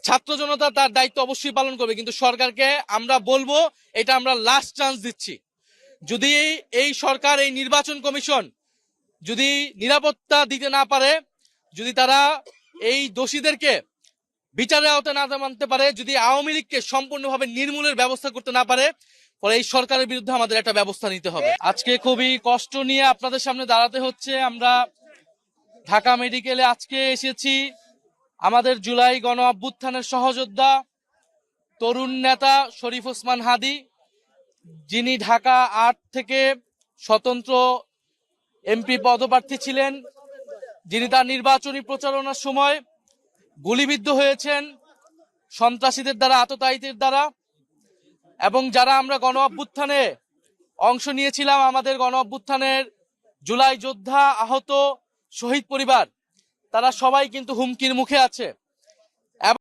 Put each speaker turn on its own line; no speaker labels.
ছাত্র জনতা তার দায়িত্ব অবশ্যই পালন করবে, কিন্তু সরকারকে আমরা বলবো এটা আমরা লাস্ট চান্স দিচ্ছি। যদি এই সরকার, এই নির্বাচন কমিশন যদি নিরাপত্তা দিতে না পারে, যদি তারা এই দোষীদেরকে বিচারের আওতায় না মানতে পারে, যদি আওয়ামী লীগকে সম্পূর্ণভাবে নির্মূলের ব্যবস্থা করতে না পারে, ফলে এই সরকারের বিরুদ্ধে আমাদের একটা ব্যবস্থা নিতে হবে। আজকে খুবই কষ্ট নিয়ে আপনাদের সামনে দাঁড়াতে হচ্ছে। আমরা ঢাকা মেডিকেলে আজকে এসেছি আমাদের জুলাই গণ অভ্যুত্থানের সহযোদ্ধা তরুণ নেতা শরীফ ওসমান হাদী, যিনি ঢাকা ৮ থেকে স্বতন্ত্র এমপি পদপ্রার্থী ছিলেন, যিনি তার নির্বাচনী প্রচারণার সময় গুলিবিদ্ধ হয়েছেন সন্ত্রাসীদের দ্বারা, আততায়ীদের দ্বারা। এবং যারা আমরা গণ অভ্যুত্থানে অংশ নিয়েছিলাম, আমাদের গণ অভ্যুত্থানের জুলাই যোদ্ধা, আহত, শহীদ পরিবার, তারা সবাই কিন্তু হুমকির মুখে আছে।